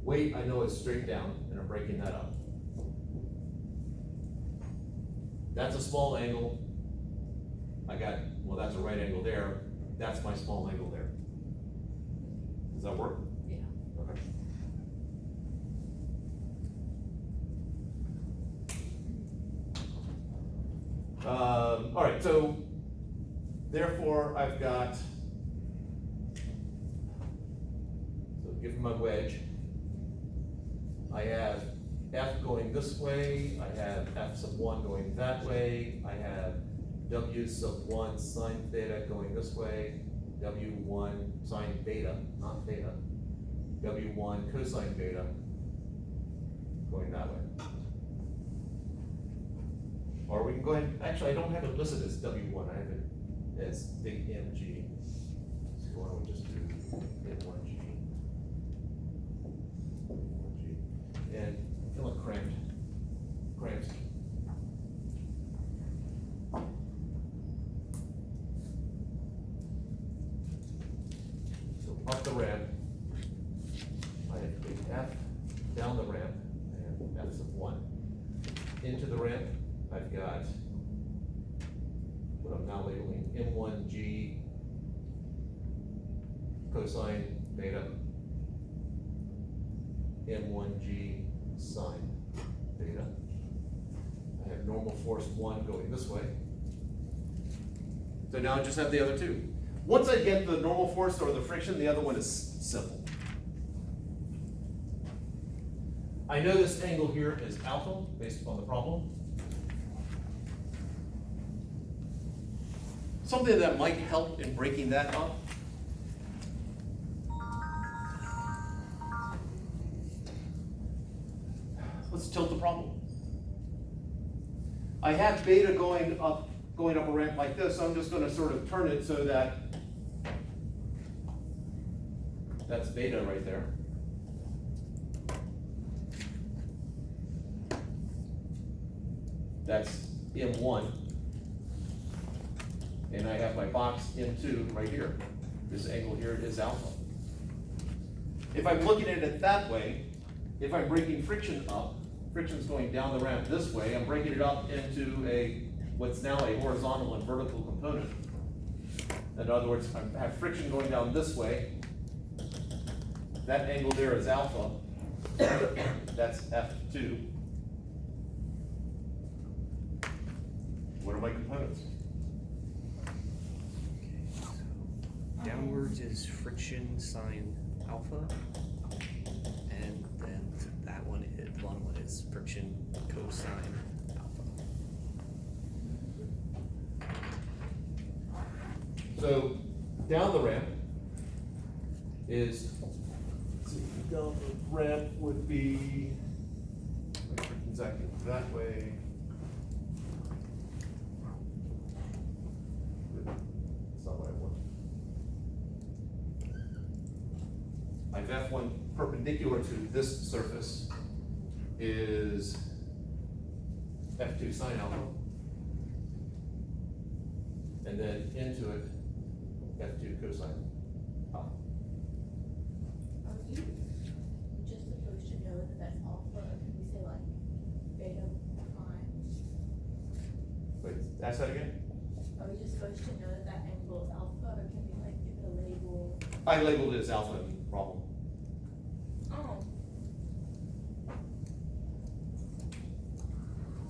Weight, I know is straight down, and I'm breaking that up. That's a small angle. Well, that's a right angle there. That's my small angle there. Does that work? Yeah. Okay. All right, so therefore I've got, so given my wedge, I have F going this way, I have F sub 1 going that way, I have W sub 1 sine theta going this way, W1 sine beta, not theta, W1 cosine beta going that way. Or we can go ahead, actually I don't have it listed as W1, I have it as big MG. So why don't we just do M1G. And I feel like cramped. So up the ramp, I have big F, down the ramp, and F sub 1. Into the ramp, I've got what I'm now labeling M1G cosine beta, M1G sine beta. I have normal force 1 going this way. So now I just have the other two. Once I get the normal force or the friction, the other one is simple. I know this angle here is alpha based upon the problem. Something that might help in breaking that up. Let's tilt the problem. I have beta going up a ramp like this, so I'm just going to sort of turn it so that that's beta right there. That's M1. And I have my box M2 right here. This angle here is alpha. If I'm looking at it that way, if I'm breaking friction up, friction's going down the ramp this way, I'm breaking it up into what's now a horizontal and vertical component. In other words, I have friction going down this way. That angle there is alpha. That's F2. What are my components? Downwards is friction sine alpha, and then that one is friction cosine alpha. So down the ramp is, let's see, down the ramp would be, friction's acting that way. That's not what I want. I have F1 perpendicular to this surface is F2 sine alpha. And then into it, F2 cosine alpha. Are you just supposed to know that that's alpha, or can we say like beta prime? Wait, ask that again? Are we just supposed to know that that angle is alpha, or can we like give it a label? I labeled it as alpha in the problem. Oh.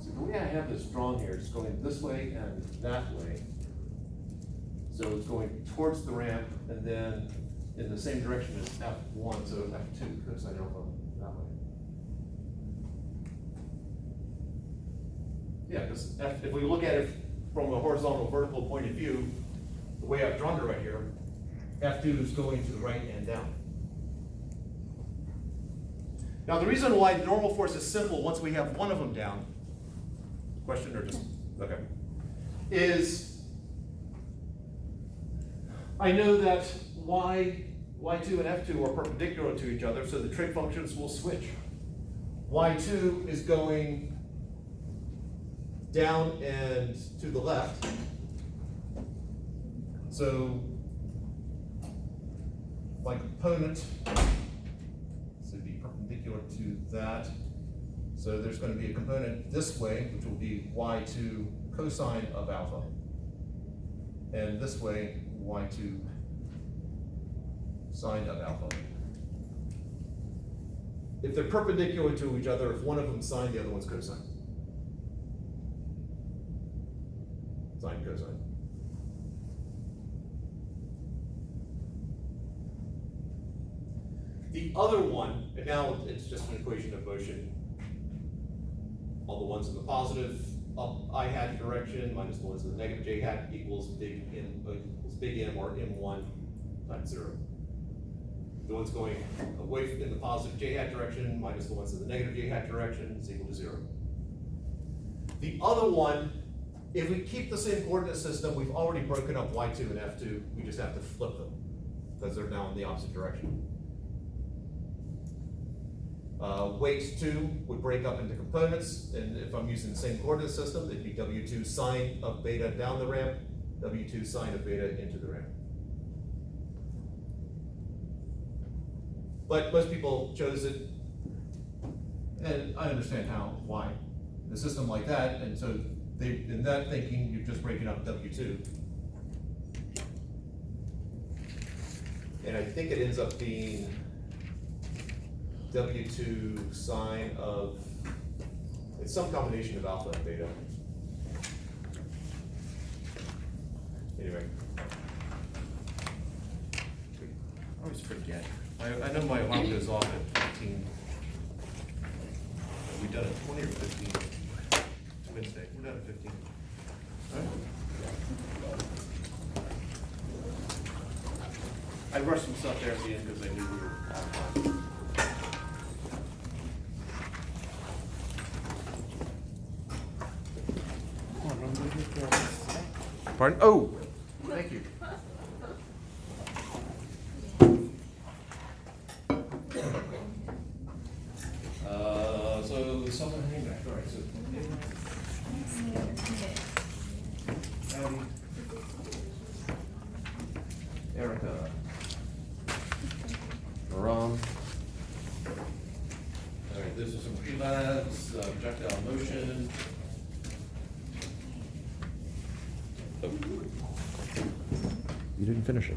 So the way I have this drawn here, it's going this way and that way. So it's going towards the ramp and then in the same direction as F1, so F2 cosine alpha that way. Yeah, because if we look at it from a horizontal vertical point of view, the way I've drawn it right here, F2 is going to the right and down. Now the reason why normal force is simple once we have one of them down, question or just, okay, is I know that y2 and f2 are perpendicular to each other, so the trig functions will switch. y2 is going down and to the left. So my component should be perpendicular that. So there's gonna be a component this way, which will be y2 cosine of alpha. And this way, y2 sine of alpha. If they're perpendicular to each other, if one of them's sine, the other one's cosine. Sine, cosine. The other one, and now it's just an equation of motion. All the ones in the positive up I hat direction minus the ones in the negative j hat equals big M or M1 times 0. The ones going away in the positive j hat direction minus the ones in the negative j hat direction is equal to 0. The other one, if we keep the same coordinate system, we've already broken up y2 and f2. We just have to flip them because they're now in the opposite direction. Weight 2 would break up into components, and if I'm using the same coordinate system, it'd be W2 sine of beta down the ramp, W2 sine of beta into the ramp. But most people chose it, and I understand why. In a system like that, and so in that thinking, you're just breaking up W2. And I think it ends up being W2 sine of, it's some combination of alpha and beta. Anyway. I always forget. I know my alarm goes off at 15. Have we done it 20 or 15? Wednesday, we're done at 15. All right. I rushed some stuff there at the end because I knew we were on time. Pardon? Oh, thank you. So someone hang back. All right. So Erica, Ram. All right. This is some pre-labs, projectile motion. You didn't finish it.